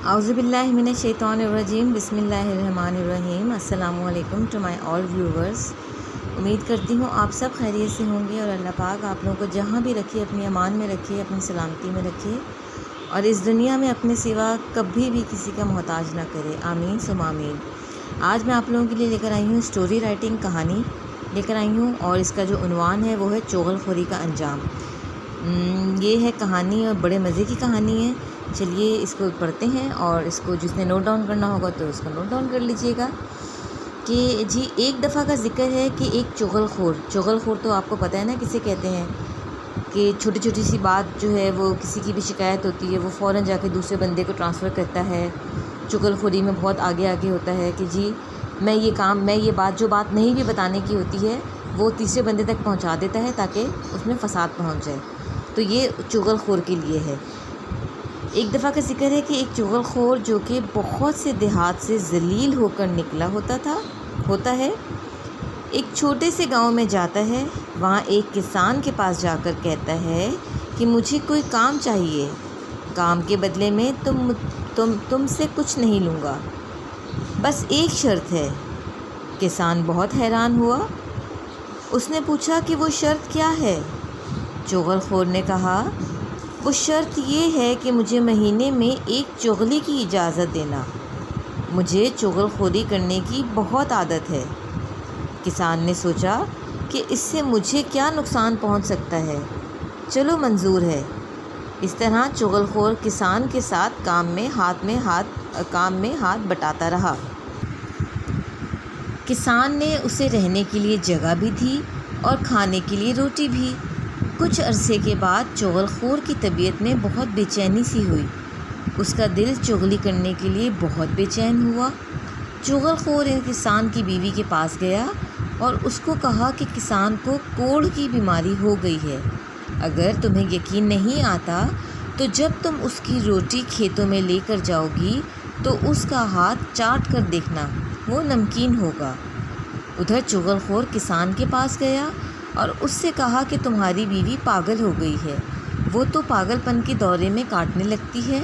اعوذ باللہ من الشیطان الرجیم بسم اللہ الرحمن الرحیم۔ السلام علیکم ٹو مائی آل ویورز۔ امید کرتی ہوں آپ سب خیریت سے ہوں گے اور اللہ پاک آپ لوگوں کو جہاں بھی رکھے اپنی امان میں رکھے، اپنی سلامتی میں رکھے اور اس دنیا میں اپنے سوا کبھی بھی کسی کا محتاج نہ کرے، آمین ثم آمین۔ آج میں آپ لوگوں کے لیے لے کر آئی ہوں اسٹوری رائٹنگ، کہانی لے کر آئی ہوں اور اس کا جو عنوان ہے وہ ہے چغل خوری کا انجام۔ یہ ہے کہانی اور بڑے مزے کی کہانی ہے۔ چلیے اس کو پڑھتے ہیں اور اس کو جس نے نوٹ ڈاؤن کرنا ہوگا تو اس کو نوٹ ڈاؤن کر لیجئے گا کہ جی ایک دفعہ کا ذکر ہے کہ ایک چغل خور تو آپ کو پتہ ہے نا کسے کہتے ہیں، کہ چھوٹی چھوٹی سی بات جو ہے وہ کسی کی بھی شکایت ہوتی ہے وہ فوراً جا کے دوسرے بندے کو ٹرانسفر کرتا ہے۔ چغل خوری میں بہت آگے ہوتا ہے کہ جی میں یہ بات جو بات نہیں بھی بتانے کی ہوتی ہے وہ تیسرے بندے تک پہنچا دیتا ہے تاکہ اس میں فساد پہنچ جائے۔ تو یہ چغل خور کے لیے ہے۔ ایک دفعہ کا ذکر ہے کہ ایک چغل خور جو کہ بہت سے دیہات سے ذلیل ہو کر نکلا ہوتا ہے، ایک چھوٹے سے گاؤں میں جاتا ہے۔ وہاں ایک کسان کے پاس جا کر کہتا ہے کہ مجھے کوئی کام چاہیے، کام کے بدلے میں تم سے کچھ نہیں لوں گا، بس ایک شرط ہے۔ کسان بہت حیران ہوا۔ اس نے پوچھا کہ وہ شرط کیا ہے؟ چغل خور نے کہا وہ شرط یہ ہے کہ مجھے مہینے میں ایک چغلی کی اجازت دینا، مجھے چغل خوری کرنے کی بہت عادت ہے۔ کسان نے سوچا کہ اس سے مجھے کیا نقصان پہنچ سکتا ہے، چلو منظور ہے۔ اس طرح چغل خور کسان کے ساتھ کام میں ہاتھ بٹاتا رہا۔ کسان نے اسے رہنے کے لیے جگہ بھی دی اور کھانے کے لیے روٹی بھی۔ کچھ عرصے کے بعد چغل خور کی طبیعت میں بہت بے چینی سی ہوئی، اس کا دل چغلی کرنے کے لیے بہت بے چین ہوا۔ چغل خور کسان کی بیوی کے پاس گیا اور اس کو کہا کہ کسان کو کوڑھ کی بیماری ہو گئی ہے، اگر تمہیں یقین نہیں آتا تو جب تم اس کی روٹی کھیتوں میں لے کر جاؤ گی تو اس کا ہاتھ چاٹ کر دیکھنا، وہ نمکین ہوگا۔ ادھر چغل خور کسان کے پاس گیا اور اس سے کہا کہ تمہاری بیوی پاگل ہو گئی ہے، وہ تو پاگل پن کے دورے میں کاٹنے لگتی ہے۔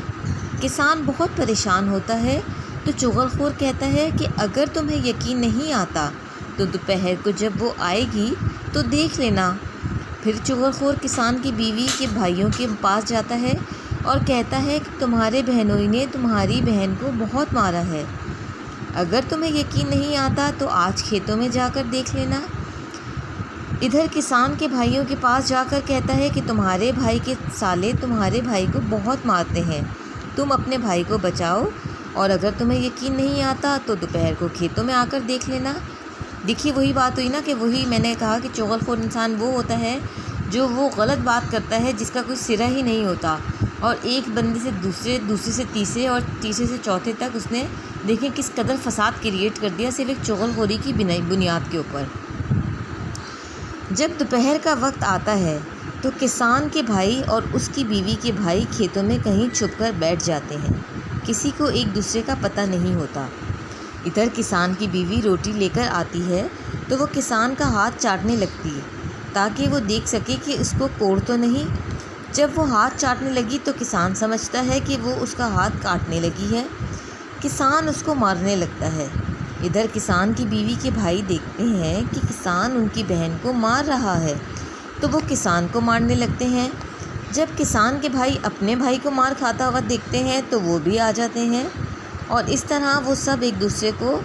کسان بہت پریشان ہوتا ہے تو چغل خور کہتا ہے کہ اگر تمہیں یقین نہیں آتا تو دوپہر کو جب وہ آئے گی تو دیکھ لینا۔ پھر چغل خور کسان کی بیوی کے بھائیوں کے پاس جاتا ہے اور کہتا ہے کہ تمہارے بہنوئی نے تمہاری بہن کو بہت مارا ہے، اگر تمہیں یقین نہیں آتا تو آج کھیتوں میں جا کر دیکھ لینا۔ ادھر کسان کے بھائیوں کے پاس جا کر کہتا ہے کہ تمہارے بھائی کے سالے تمہارے بھائی کو بہت مارتے ہیں، تم اپنے بھائی کو بچاؤ اور اگر تمہیں یقین نہیں آتا تو دوپہر کو کھیتوں میں آ کر دیکھ لینا۔ دیکھیے وہی بات ہوئی نا کہ وہی میں نے کہا کہ چغل خور انسان وہ ہوتا ہے جو وہ غلط بات کرتا ہے جس کا کوئی سرا ہی نہیں ہوتا، اور ایک بندے سے دوسرے سے تیسرے اور تیسرے سے چوتھے تک اس نے دیکھیں کس قدر فساد کریٹ کر دیا صرف ایک چغل خوری کی بنیاد کے اوپر۔ جب دوپہر کا وقت آتا ہے تو کسان کے بھائی اور اس کی بیوی کے بھائی کھیتوں میں کہیں چھپ کر بیٹھ جاتے ہیں، کسی کو ایک دوسرے کا پتہ نہیں ہوتا۔ ادھر کسان کی بیوی روٹی لے کر آتی ہے تو وہ کسان کا ہاتھ چاٹنے لگتی ہے تاکہ وہ دیکھ سکے کہ اس کو کوڑھ تو نہیں۔ جب وہ ہاتھ چاٹنے لگی تو کسان سمجھتا ہے کہ وہ اس کا ہاتھ کاٹنے لگی ہے، کسان اس کو مارنے لگتا ہے۔ ادھر کسان کی بیوی کے بھائی دیکھتے ہیں کہ کسان ان کی بہن کو مار رہا ہے تو وہ کسان کو مارنے لگتے ہیں۔ جب کسان کے بھائی اپنے بھائی کو مار کھاتا ہوا دیکھتے ہیں تو وہ بھی آ جاتے ہیں اور اس طرح وہ سب ایک دوسرے کو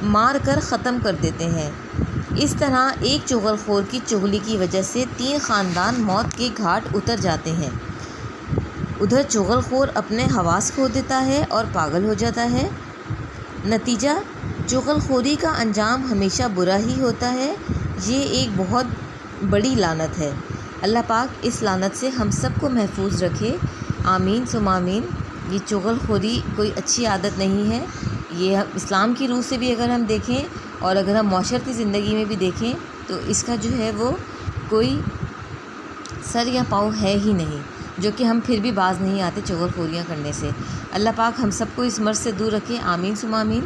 مار کر ختم کر دیتے ہیں۔ اس طرح ایک چغل خور کی چغلی کی وجہ سے 3 خاندان موت کے گھاٹ اتر جاتے ہیں۔ ادھر چغل خور اپنے حواس کھو دیتا ہے اور پاگل ہو جاتا ہے۔ نتیجہ چغل خوری کا انجام ہمیشہ برا ہی ہوتا ہے۔ یہ ایک بہت بڑی لعنت ہے۔ اللہ پاک اس لعنت سے ہم سب کو محفوظ رکھے، آمین ثم آمین۔ یہ چغل خوری کوئی اچھی عادت نہیں ہے۔ یہ اسلام کی روح سے بھی اگر ہم دیکھیں اور اگر ہم معاشرتی زندگی میں بھی دیکھیں تو اس کا جو ہے وہ کوئی سر یا پاؤں ہے ہی نہیں، جو کہ ہم پھر بھی باز نہیں آتے چغل خوریاں کرنے سے۔ اللہ پاک ہم سب کو اس مرض سے دور رکھے، آمین ثم آمین۔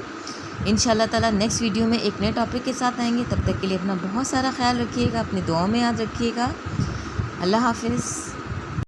انشاءاللہ تعالیٰ نیکسٹ ویڈیو میں ایک نئے ٹاپک کے ساتھ آئیں گے، تب تک کے لیے اپنا بہت سارا خیال رکھیے گا، اپنی دعاؤں میں یاد رکھیے گا۔ اللہ حافظ۔